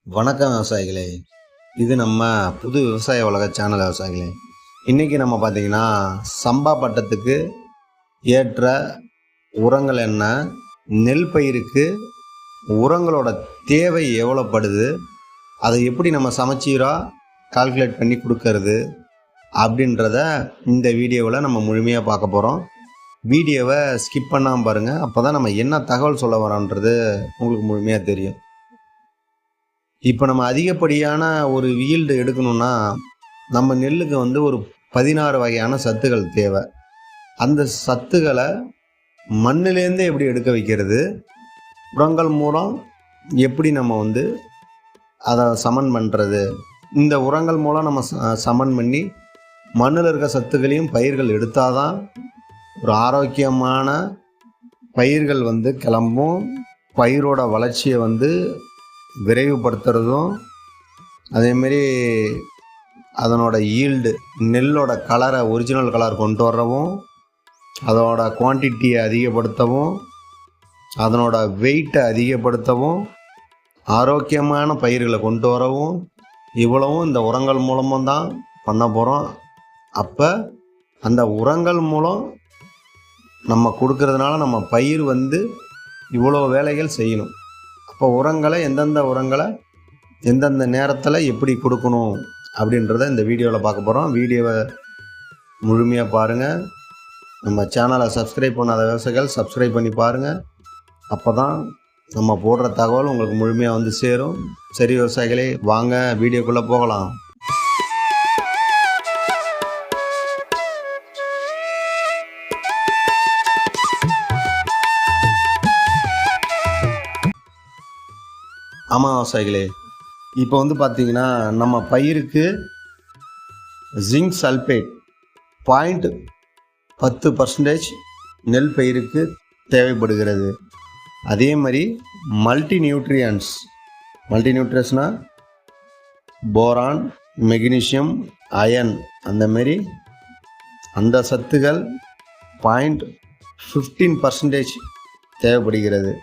வணக்கம் விவசாயிகளே. இது நம்ம புது விவசாய உலக சேனல் விவசாயிகளே. இன்றைக்கி நம்ம பார்த்திங்கன்னா சம்பா பட்டத்துக்கு ஏற்ற உரங்கள் என்ன, நெல் பயிருக்கு உரங்களோட தேவை எவ்வளோப்படுது, அதை எப்படி நம்ம சமச்சீராக கால்குலேட் பண்ணி கொடுக்கறது அப்படின்றத இந்த வீடியோவில் நம்ம முழுமையாக பார்க்க போகிறோம். வீடியோவை ஸ்கிப் பண்ணாமல் பாருங்கள். அப்போ தான் நம்ம என்ன தகவல் சொல்ல வரோன்றது உங்களுக்கு முழுமையாக தெரியும். இப்போ நம்ம அதிகப்படியான ஒரு ஈல்டு எடுக்கணும்னா நம்ம நெல்லுக்கு ஒரு 16 வகையான சத்துக்கள் தேவை. அந்த சத்துக்களை மண்ணிலேருந்து எப்படி எடுக்க வைக்கிறது, உரங்கள் மூலம் எப்படி நம்ம அதை சமன் பண்ணுறது, இந்த உரங்கள் மூலம் நம்ம சமன் பண்ணி மண்ணில் இருக்க சத்துக்களையும் பயிர்கள் எடுத்தால் தான் ஒரு ஆரோக்கியமான பயிர்கள் கிளம்பும். பயிரோட வளர்ச்சியை விரைவுபடுத்துறதும், அதேமாரி அதனோட ஈல்டு நெல்லோட கலரை ஒரிஜினல் கலர் கொண்டு வரவும், அதோட குவான்டிட்டியை அதிகப்படுத்தவும், அதனோட வெயிட்டை அதிகப்படுத்தவும், ஆரோக்கியமான பயிர்களை கொண்டு வரவும் இவ்வளவும் இந்த உரங்கள் மூலமாக தான் பண்ண போகிறோம். அப்போ அந்த உரங்கள் மூலம் நம்ம கொடுக்கறதுனால நம்ம பயிர் இவ்வளோ வேலைகள் செய்யணும். அப்போ உரங்களை எந்தெந்த நேரத்தில் எப்படி கொடுக்கணும் அப்படின்றத இந்த வீடியோவில் பார்க்க போகிறோம். வீடியோவை முழுமையாக பாருங்கள். நம்ம சேனலை சப்ஸ்கிரைப் பண்ணாத விவசாயிகள் சப்ஸ்கிரைப் பண்ணி பாருங்கள். அப்போ தான் நம்ம போடுற தகவல் உங்களுக்கு முழுமையாக சேரும். சரி விவசாயிகளே, வாங்க வீடியோக்குள்ளே போகலாம். ஆமாம் விவசாயிகளே, இப்போ பார்த்தீங்கன்னா நம்ம பயிருக்கு ஜிங்க் சல்பேட் 0.10% நெல் பயிருக்கு தேவைப்படுகிறது. அதே மாதிரி மல்டி நியூட்ரியன்ஸ்னால் போரான், மெக்னீசியம், அயன், அந்த சத்துக்கள் 0.15% தேவைப்படுகிறது.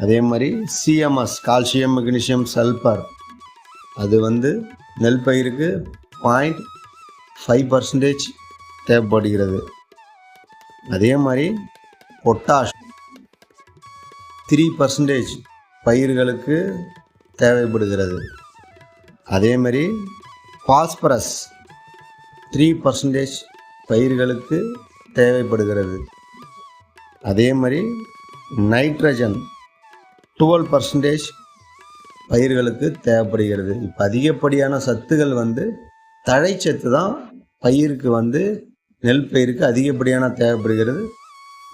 அதே மாதிரி சிஎம்எஸ், கால்சியம், மெக்னீசியம், சல்பர், அது நெல் பயிருக்கு 0.5% தேவைப்படுகிறது. அதே மாதிரி பொட்டாஷ் 3% பயிர்களுக்கு தேவைப்படுகிறது. அதே மாதிரி பாஸ்பரஸ் 3% பயிர்களுக்கு தேவைப்படுகிறது. அதே மாதிரி நைட்ரஜன் 12% பயிர்களுக்கு தேவைப்படுகிறது. இப்போ அதிகப்படியான சத்துக்கள் தழைச்சத்து தான் பயிருக்கு நெல் பயிருக்கு அதிகப்படியான தேவைப்படுகிறது.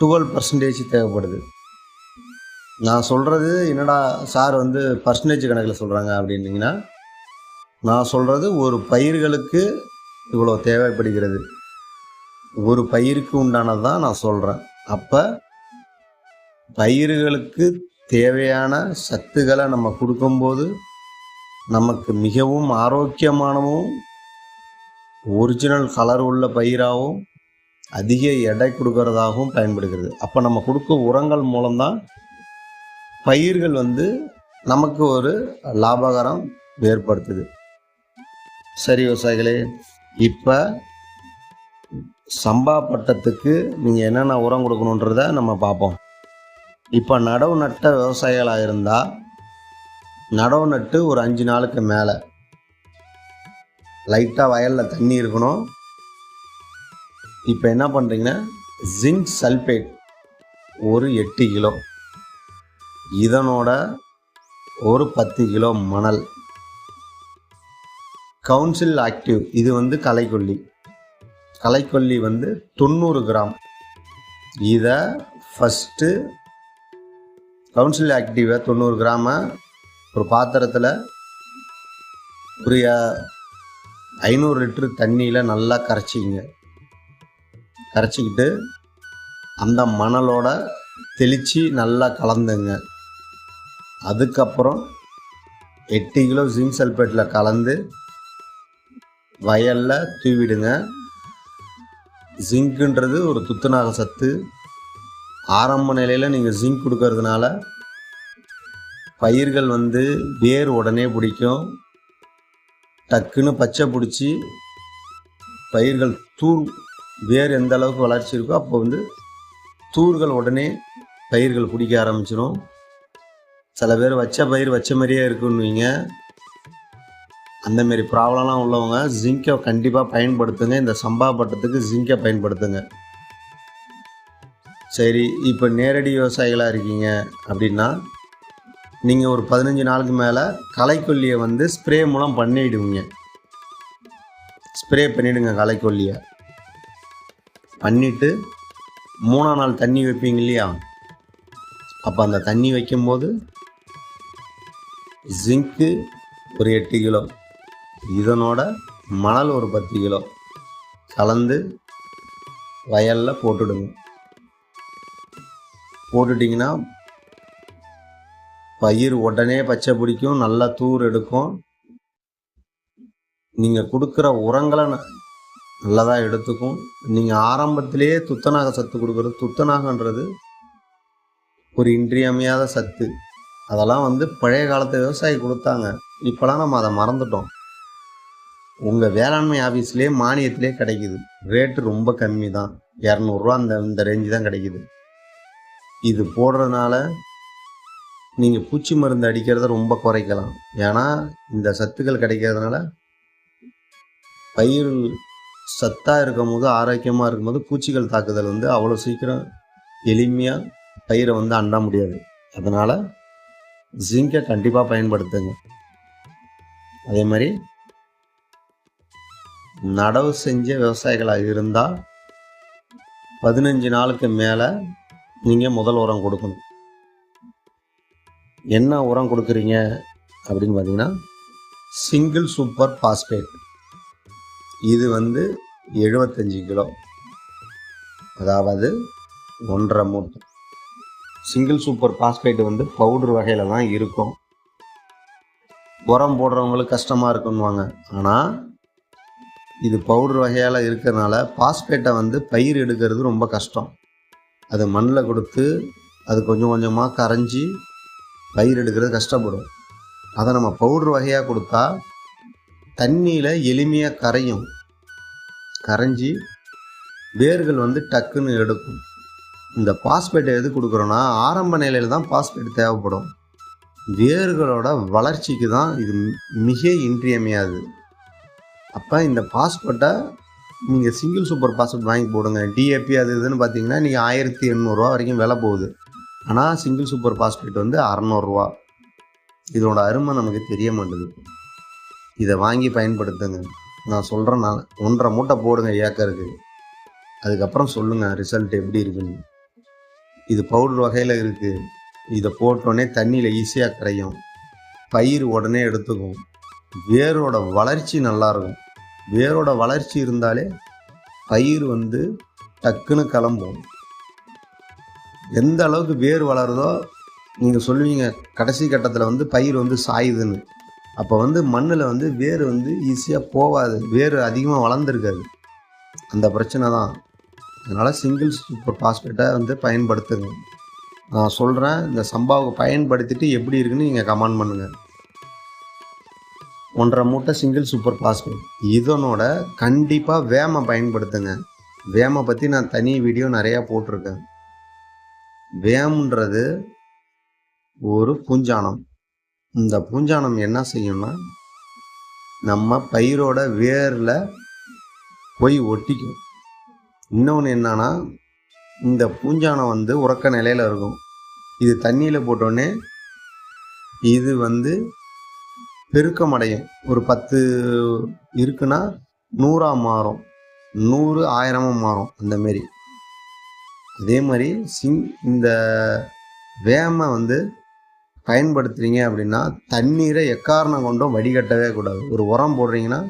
12% தேவைப்படுது. நான் சொல்கிறது என்னடா சார் பர்சன்டேஜ் கணக்கில் சொல்கிறாங்க அப்படின்னீங்கன்னா, நான் சொல்கிறது ஒரு பயிர்களுக்கு இவ்வளோ தேவைப்படுகிறது, ஒரு பயிருக்கு உண்டானது தான் நான் சொல்கிறேன். அப்போ பயிர்களுக்கு தேவையான சத்துக்களை நம்ம கொடுக்கும்போது நமக்கு மிகவும் ஆரோக்கியமானவும், ஒரிஜினல் கலர் உள்ள பயிராகவும், அதிக எடை கொடுக்கறதாகவும் பயன்படுகிறது. அப்போ நம்ம கொடுக்க உரங்கள் மூலம்தான் பயிர்கள் நமக்கு ஒரு லாபகரம் ஏற்படுத்துது. சரி விவசாயிகளே, இப்போ சம்பா பட்டத்துக்கு நீங்கள் என்னென்ன உரம் கொடுக்கணுன்றதை நம்ம பார்ப்போம். இப்போ நடவு நட்ட விவசாயிகளாக இருந்தால் நடவு நட்டு ஒரு 5 நாளுக்கு மேலே லைட்டாக வயலில் தண்ணி இருக்கணும். இப்போ என்ன பண்ணுறீங்கன்னா, ஜிங்க் சல்பேட் ஒரு 8 கிலோ, இதனோட ஒரு 10 கிலோ மணல், கவுன்சில் ஆக்டிவ், இது களைக்கொல்லி 90 கிராம். இதை ஃபஸ்ட்டு கவுன்சில் ஆக்டிவை 90 கிராமை ஒரு பாத்திரத்தில் ஒரு 500 லிட்டரு தண்ணியில் நல்லா கரைச்சிக்கிட்டு அந்த மணலோட தெளித்து நல்லா கலந்துங்க. அதுக்கப்புறம் 8 கிலோ ஜிங்க் சல்பேட்டில் கலந்து வயலில் தூவிடுங்க. ஜிங்க்குன்றது ஒரு துத்தநாக சத்து. ஆரம்ப நிலையில் நீங்கள் ஜிங்க் கொடுக்கறதுனால பயிர்கள் வந்து வேர் உடனே பிடிக்கும். டக்குன்னு பச்சை பிடிச்சி பயிர்கள் வேர் எந்த அளவுக்கு வளர்ச்சி இருக்கோ அப்போ வந்து தூர்கள் உடனே பயிர்கள் பிடிக்க ஆரம்பிச்சிடும். சில பேர் வச்ச பயிர் வச்ச மாதிரியே இருக்குன்னுவீங்க. அந்தமாரி ப்ராப்ளம்லாம் உள்ளவங்க ஜிங்கை கண்டிப்பாக பயன்படுத்துங்க. இந்த சம்பா பட்டத்துக்கு ஜிங்கை பயன்படுத்துங்க. சரி, இப்போ நேரடி விவசாயிகளாக இருக்கீங்க அப்படின்னா நீங்கள் ஒரு 15 நாளுக்கு மேலே களைக்கொல்லியை வந்து ஸ்ப்ரே மூலம் பண்ணிவிடுவீங்க. ஸ்ப்ரே பண்ணிவிடுங்க. களைக்கொல்லியை பண்ணிவிட்டு 3ஆம் நாள் தண்ணி வைப்பீங்க இல்லையா, அப்போ அந்த தண்ணி வைக்கும்போது ஜிங்க்கு ஒரு 8 கிலோ, இதனோட மணல் ஒரு 10 கிலோ கலந்து வயலில் போட்டுட்டிங்கன்னா பயிர் உடனே பச்சை பிடிக்கும், நல்லா தூர் எடுக்கும். நீங்கள் கொடுக்குற உரங்களை நல்லதாக எடுத்துக்கும். நீங்கள் ஆரம்பத்திலேயே துத்தநாக சத்து கொடுக்குறது, துத்தநாகன்றது ஒரு இன்றியமையாத சத்து. அதெல்லாம் வந்து பழைய காலத்து விவசாயி கொடுத்தாங்க. இப்போலாம் நம்ம அதை மறந்துட்டோம். உங்கள் வேளாண்மை ஆஃபீஸ்லேயே மானியத்திலே கிடைக்குது. ரேட்டு ரொம்ப கம்மி தான், 200 ரூபா இந்த ரேஞ்சு தான் கிடைக்குது. இது போடுறதுனால நீங்கள் பூச்சி மருந்து அடிக்கிறத ரொம்ப குறைக்கலாம். ஏன்னா இந்த சத்துக்கள் கிடைக்கிறதுனால பயிர் சத்தாக இருக்கும் போது, ஆரோக்கியமாக இருக்கும்போது பூச்சிகள் தாக்குதல் வந்து அவ்வளோ சீக்கிரம் எளிமையாக பயிரை வந்து அண்ட முடியாது. அதனால் ஜிங்கை கண்டிப்பாக பயன்படுத்துங்க. அதே மாதிரி நடவு செஞ்ச விவசாயிகளாக இருந்தால் 15 நாளுக்கு மேலே நீங்கள் முதல் உரம் கொடுக்கணும். என்ன உரம் கொடுக்குறீங்க அப்படின்னு பார்த்தீங்கன்னா சிங்கிள் சூப்பர் பாஸ்பேட். இது வந்து 75 கிலோ, அதாவது 1.5 மூட்டை. சிங்கிள் சூப்பர் பாஸ்பேட் வந்து பவுடர் வகையில் தான் இருக்கும். உரம் போடுறவங்களுக்கு கஷ்டமாக இருக்குன்னுவாங்க. ஆனால் இது பவுடர் வகையால் இருக்கிறதுனால பாஸ்பேட்டை வந்து பயிர் எடுக்கிறது ரொம்ப கஷ்டம். அது மண்ணில் கொடுத்து அது கொஞ்சம் கொஞ்சமாக கரைஞ்சி பயிர் எடுக்கிறது கஷ்டப்படும். அதை நம்ம பவுடர் வகையாக கொடுத்தா தண்ணியில் எளிமையாக கரைஞ்சி வேர்கள் வந்து டக்குன்னு எடுக்கும். இந்த பாஸ்பேட்டை எது கொடுக்குறோன்னா ஆரம்ப நிலையில் தான் பாஸ்பேட் தேவைப்படும். வேர்களோட வளர்ச்சிக்கு தான் இது மிக இன்றியமையாது. அப்போ இந்த பாஸ்பேட்டை நீங்கள் சிங்கிள் சூப்பர் பாஸ்பேட் வாங்கி போடுங்க. டிஏபி அது இதுன்னு பார்த்தீங்கன்னா நீங்கள் 1800 ரூபா வரைக்கும் விலை போகுது. ஆனால் சிங்கிள் சூப்பர் பாஸ்பேட் வந்து 600 ரூபா. இதோட அருமை நமக்கு தெரிய மாட்டேது. இதை வாங்கி பயன்படுத்துங்க. நான் சொல்கிறேன், 1.5 மூட்டை போடுங்க ஏக்கருக்கு. அதுக்கப்புறம் சொல்லுங்கள் ரிசல்ட் எப்படி இருக்குன்னு. இது பவுடர் வகையில் இருக்குது. இதை போட்டோடனே தண்ணியில் ஈஸியாக கரையும், பயிர் உடனே எடுத்துக்கும், வேரோட வளர்ச்சி நல்லாயிருக்கும். வேரோட வளர்ச்சி இருந்தாலே பயிர் வந்து டக்குன்னு கிளம்பும். எந்த அளவுக்கு வேர் வளருதோ நீங்கள் சொல்லுவீங்க கடைசி கட்டத்தில் வந்து பயிர் வந்து சாயுதுன்னு. அப்போ வந்து மண்ணில் வந்து வேர் வந்து ஈஸியாக போகாது, வேர் அதிகமாக வளர்ந்துருக்காது. அந்த பிரச்சனை தான். அதனால் சிங்கிள் சூப்பர் பாஸ்பேட்டை வந்து பயன்படுத்துங்க. நான் சொல்கிறேன், இந்த சம்பாவை பயன்படுத்திட்டு எப்படி இருக்குன்னு நீங்கள் கமெண்ட் பண்ணுங்கள். 1.5 மூட்டை சிங்கிள் சூப்பர் பாஸ்பேட். இதனோட கண்டிப்பாக வேமை பயன்படுத்துங்க. வேமை பற்றி நான் தனி வீடியோ நிறையா போட்டிருக்கேன். வேம்ன்றது ஒரு பூஞ்சானம். இந்த பூஞ்சானம் என்ன செய்யும்னா நம்ம பயிரோட வேரில் போய் ஒட்டிக்கும். இன்னொன்று என்னன்னா, இந்த பூஞ்சானம் வந்து உறக்க நிலையில் இருக்கும். இது தண்ணியில் போட்டோடனே இது வந்து பெருக்கம் அடையும். ஒரு 10 இருக்குன்னா 100ஆக மாறும், 100 1000ஆக மாறும். அந்தமாரி அதே மாதிரி இந்த வேமை வந்து பயன்படுத்துகிறீங்க அப்படின்னா தண்ணீரை எக்காரணம் கொண்டும் வடிகட்டவே கூடாது. ஒரு உரம் போடுறீங்கன்னா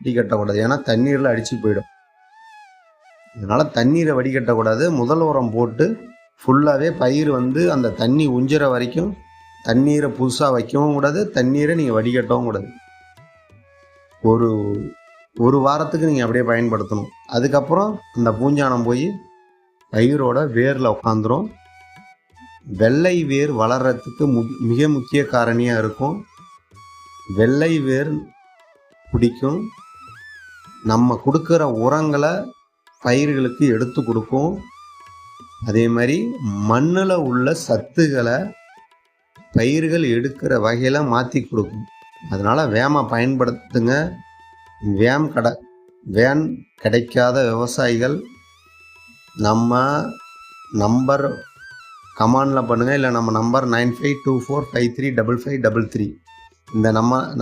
வடிகட்டக்கூடாது, ஏன்னா தண்ணீரில் அடித்து போயிடும். அதனால் தண்ணீரை வடிகட்டக்கூடாது. முதல் உரம் போட்டு ஃபுல்லாகவே பயிர் வந்து அந்த தண்ணி உஞ்சுற வரைக்கும் தண்ணீரை புதுசாக வைக்கவும் கூடாது, தண்ணீரை நீங்கள் வடிகட்டவும் கூடாது. ஒரு வாரத்துக்கு நீங்கள் அப்படியே பயன்படுத்தணும். அதுக்கப்புறம் அந்த பூஞ்சானம் போய் பயிரோட வேரில் உட்காந்துரும். வெள்ளை வேர் வளர்கிறதுக்கு மிக முக்கிய காரணியாக இருக்கும். வெள்ளை வேர் பிடிக்கும். நம்ம கொடுக்குற உரங்களை பயிர்களுக்கு எடுத்து கொடுக்கும். அதே மாதிரி மண்ணில் உள்ள சத்துக்களை பயிர்கள் எடுக்கிற வகையில் மாற்றி கொடுக்கும். அதனால் வேமை பயன்படுத்துங்க. வேன் கிடைக்காத விவசாயிகள் நம்ம நம்பர் கமாண்டில் பண்ணுங்கள், இல்லை நம்ம நம்பர் 9524535533 இந்த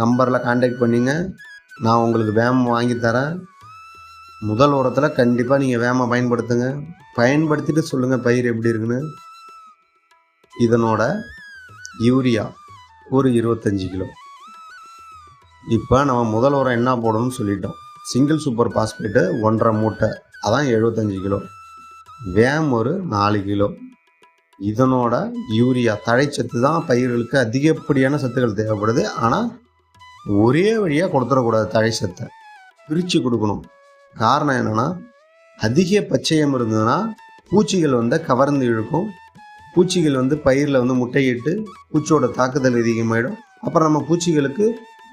நம்பரில் கான்டாக்ட் பண்ணிங்க. நான் உங்களுக்கு வேம் வாங்கி தரேன். முதல் உரத்தில் கண்டிப்பாக நீங்கள் வேமை பயன்படுத்துங்க. பயன்படுத்திட்டு சொல்லுங்கள் பயிர் எப்படி இருக்குன்னு. இதனோட யூரியா ஒரு 25 கிலோ. இப்போ நம்ம முதல் உரம் என்ன போடணும்னு சொல்லிட்டோம். சிங்கிள் சூப்பர் பாஸ்பேட்டு 1.5 மூட்டை, அதான் 75 கிலோ. வேம் ஒரு 4 கிலோ. இதனோட யூரியா தழைச்சத்து தான் பயிர்களுக்கு அதிகப்படியான சத்துக்கள் தேவைப்படுது. ஆனால் ஒரே வழியாக கொடுத்துடக்கூடாது, தழைச்சத்தை பிரித்து கொடுக்கணும். காரணம் என்னென்னா, அதிக பச்சையம் இருந்ததுன்னா பூச்சிகள் கவர்ந்து இழுக்கும். பூச்சிகள் பயிரில் முட்டையிட்டு பூச்சியோட தாக்குதல் அதிகமாகிடும். அப்புறம் நம்ம பூச்சிகளுக்கு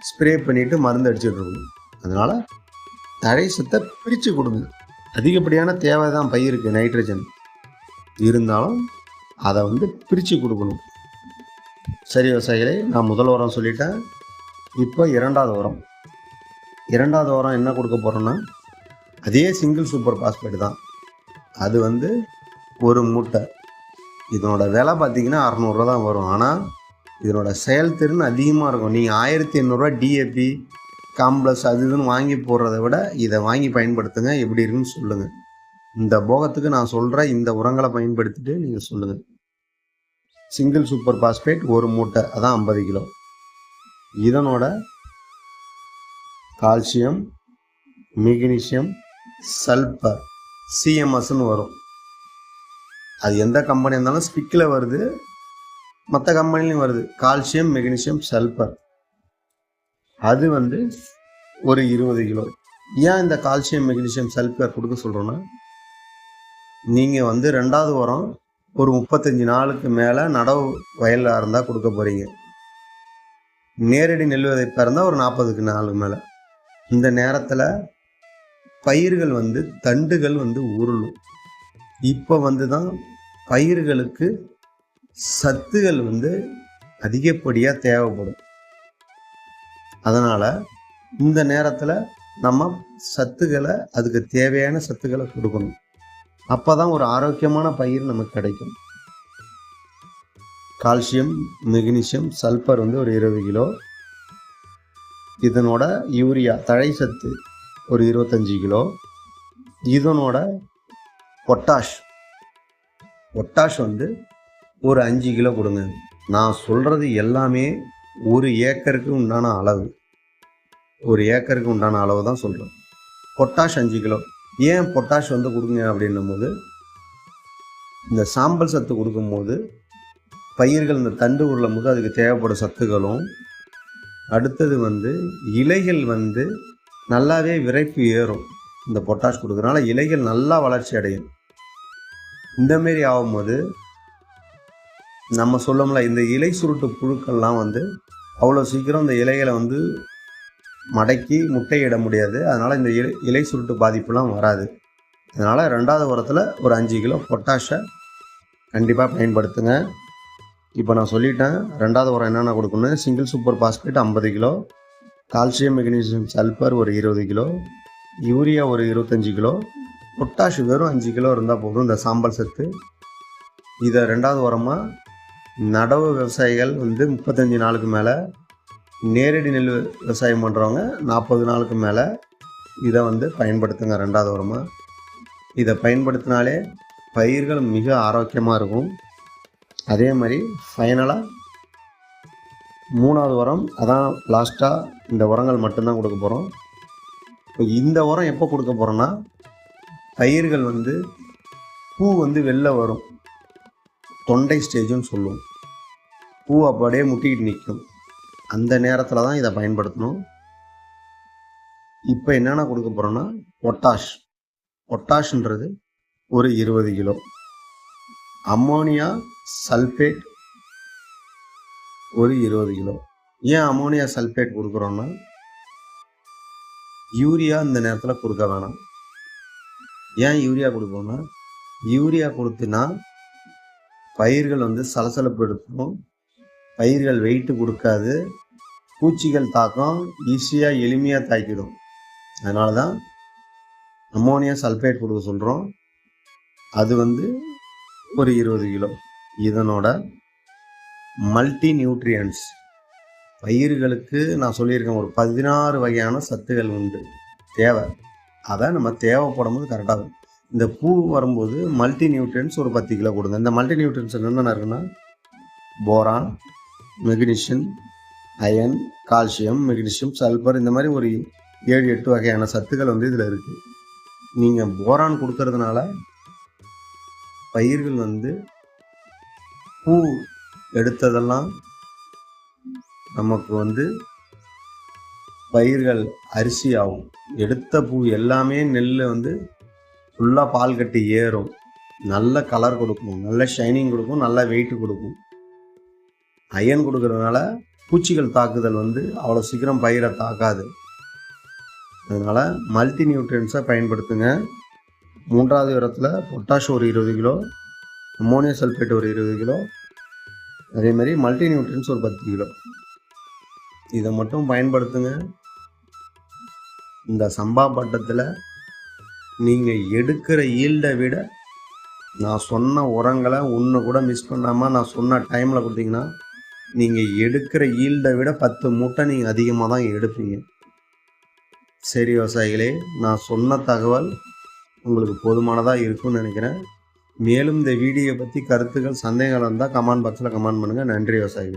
ஸ்ப்ரே பண்ணிவிட்டு மருந்து அடிச்சுட்டு இருக்கணும். அதனால் தழைச்சத்தை பிரித்து கொடுங்க. அதிகப்படியான தேவை தான் பயிருக்கு நைட்ரஜன், இருந்தாலும் அதை பிரித்து கொடுக்கணும். சரி விவசாயிகளே, நான் முதல் உரம் சொல்லிட்டேன். இப்போ இரண்டாவது உரம் என்ன கொடுக்க போகிறோன்னா, அதே சிங்கிள் சூப்பர் பாஸ்பேட் தான். அது ஒரு மூட்டை. இதனோட விலை பார்த்திங்கன்னா 600 தான் வரும். ஆனால் இதனோட செயல்திறன் அதிகமாக இருக்கும். நீங்கள் 1800 டிஏபி காம்ப்ளெக்ஸ் அது இதுன்னு வாங்கி போடுறத விட இதை வாங்கி பயன்படுத்துங்க. எப்படி இருக்குன்னு சொல்லுங்கள். இந்த போகத்துக்கு நான் சொல்கிற இந்த உரங்களை பயன்படுத்திட்டு நீங்கள் சொல்லுங்கள். சிங்கிள் சூப்பர் பாஸ்பேட் ஒரு மூட்டை, அதான் 50 கிலோ. இதனோட கால்சியம், மெக்னீசியம், சல்பர், சிஎம்எஸ்ன்னு வரும். அது எந்த கம்பெனி இருந்தாலும் ஸ்பிக்கில் வருது, மற்ற கம்பெனிலையும் வருது. கால்சியம், மெக்னீசியம், சல்பர் அது ஒரு 20 கிலோ. ஏன் இந்த கால்சியம், மெக்னீசியம், சல்பர் கொடுக்க சொல்கிறோன்னா, நீங்கள் ரெண்டாவது உரம் ஒரு 35 நாளுக்கு மேலே நடவு வயலில் இருந்தால் கொடுக்க போகிறீங்க. நேரடி நெல் விதைப்பாக இருந்தால் ஒரு 40 நாளுக்கு மேலே. இந்த நேரத்தில் பயிர்கள் தண்டுகள் உருளும். இப்போ தான் பயிர்களுக்கு சத்துகள் அதிகப்படியாக தேவைப்படும். அதனால் இந்த நேரத்தில் நம்ம சத்துக்களை, அதுக்கு தேவையான சத்துக்களை கொடுக்கணும். அப்போ தான் ஒரு ஆரோக்கியமான பயிர் நமக்கு கிடைக்கும். கால்சியம், மெக்னீசியம், சல்பர் ஒரு 20 கிலோ. இதனோட யூரியா தழைச்சத்து ஒரு 25 கிலோ. இதனோட பொட்டாஷ் ஒரு 5 கிலோ கொடுங்க. நான் சொல்கிறது எல்லாமே ஒரு ஏக்கருக்கு உண்டான அளவு. ஒரு ஏக்கருக்கு உண்டான அளவு தான் சொல்கிறேன். Potash 5 kilo. ஏன் பொட்டாஷ் கொடுங்க அப்படின்னும் போது, இந்த சாம்பல் சத்து கொடுக்கும்போது பயிர்கள் இந்த தண்டு உருளும் போது அதுக்கு தேவைப்படும் சத்துக்களும், அடுத்தது இலைகள் நல்லாவே விரைப்பு ஏறும். இந்த பொட்டாஷ் கொடுக்குறதுனால இலைகள் நல்லா வளர்ச்சி அடையும். இந்தமாரி ஆகும்போது நம்ம சொல்லமுல இந்த இலை சுருட்டு புழுக்கள்லாம் அவ்வளோ சீக்கிரம் இந்த இலைகளை மடக்கி முட்டையிட முடியாது. அதனால் இந்த இலை சுருட்டு பாதிப்புலாம் வராது. அதனால் ரெண்டாவது உரத்தில் ஒரு 5 கிலோ பொட்டாஷை கண்டிப்பாக பயன்படுத்துங்க. இப்போ நான் சொல்லிட்டேன் ரெண்டாவது உரம் என்னென்ன கொடுக்கணும். Single super phosphate 50 kilo, calcium, magnesium, sulphur ஒரு 20 கிலோ, யூரியா ஒரு 25 கிலோ, பொட்டாஷ் வெறும் 5 கிலோ இருந்தால் போதும். இந்த சாம்பல் சத்து இதை ரெண்டாவது உரமாக நடவு விவசாயிகள் 35 நாளுக்கு மேலே, நேரடி நெல் விவசாயம் பண்ணுறவங்க 40 நாளுக்கு மேலே இதை பயன்படுத்துங்க. ரெண்டாவது உரமாக இதை பயன்படுத்தினாலே பயிர்கள் மிக ஆரோக்கியமாக இருக்கும். அதே மாதிரி ஃபைனலாக மூணாவது உரம், அதான் லாஸ்ட்டாக இந்த உரங்கள் மட்டும்தான் கொடுக்க போகிறோம். இப்போ இந்த உரம் எப்போ கொடுக்க போகிறோன்னா, பயிர்கள் பூ வெளில வரும், தொண்டை ஸ்டேஜுன்னு சொல்லுவோம். பூ அப்படியே முட்டிக்கிட்டு நிற்கும். அந்த நேரத்தில் தான் இதை பயன்படுத்தணும். இப்போ என்னென்ன கொடுக்க போகிறோன்னா, பொட்டாஷ்ன்றது ஒரு 20 கிலோ. அம்மோனியா சல்ஃபேட் ஒரு 20 கிலோ. ஏன் அம்மோனியா சல்ஃபேட் கொடுக்குறோன்னா, யூரியா இந்த நேரத்தில் கொடுக்க வேணாம். ஏன் யூரியா கொடுக்கணும்னா, யூரியா கொடுத்தினா பயிர்கள் சலசலப்பு எடுக்கும், பயிர்கள் வெயிட்டு கொடுக்காது, பூச்சிகள் தாக்கம் ஈஸியாக எளிமையாக தாக்கிடும். அதனால தான் அம்மோனியா சல்ஃபேட் கொடுக்க சொல்கிறோம். அது ஒரு 20 கிலோ. இதனோட மல்டி நியூட்ரியன்ஸ் பயிர்களுக்கு நான் சொல்லியிருக்கேன், ஒரு 16 வகையான சத்துக்கள் தேவை. அதை நம்ம தேவைப்படும் போது கரெக்டாகும். இந்த பூ வரும்போது மல்டி நியூட்ரியன்ஸ் ஒரு 10 கிலோ கொடுங்க. இந்த மல்டி நியூட்ரியன்ஸ் என்னென்ன இருக்குன்னா, boron, magnesium, iron, calcium, magnesium, sulphur, இந்த மாதிரி ஒரு 7-8 வகையான சத்துக்கள் இதில் இருக்குது. நீங்கள் போரான் கொடுக்கறதுனால பயிர்கள் பூ எடுத்ததெல்லாம் நமக்கு பயிர்கள் அரிசி ஆகும். எடுத்த பூ எல்லாமே நெல் ஃபுல்லாக பால் கட்டி ஏறும், நல்ல கலர் கொடுக்கும், நல்ல ஷைனிங் கொடுக்கும், நல்ல வெயிட் கொடுக்கும். அயன் கொடுக்கறதுனால பூச்சிகள் தாக்குதல் அவ்வளோ சீக்கிரம் பயிரை தாக்காது. அதனால் மல்டி நியூட்ரியன்ஸை பயன்படுத்துங்க. 3வது இடத்துல பொட்டாஷ் ஒரு 20 கிலோ, அம்மோனியா சல்ஃபேட் ஒரு 20 கிலோ, அதே மாதிரி மல்டி நியூட்ரியன்ஸ் ஒரு 10 கிலோ. இதை மட்டும் பயன்படுத்துங்க. இந்த சம்பா பட்டத்தில் நீங்கள் எடுக்கிற ஈல்டை விட நான் சொன்ன உரங்களை ஒன்று கூட மிஸ் பண்ணாமல் நான் சொன்ன டைமில் கொடுத்தீங்கன்னா நீங்கள் எடுக்கிற ஈல்டை விட 10 மூட்டை நீங்கள் அதிகமாக தான் எடுப்பீங்க. சரி விவசாயிகளே, நான் சொன்ன தகவல் உங்களுக்கு போதுமானதாக இருக்கும்னு நினைக்கிறேன். மேலும் இந்த வீடியோ பற்றி கருத்துக்கள், சந்தேகங்கள் இருந்தால் கமெண்ட் பாக்ஸில் கமெண்ட் பண்ணுங்கள். நன்றி விவசாயிகள்.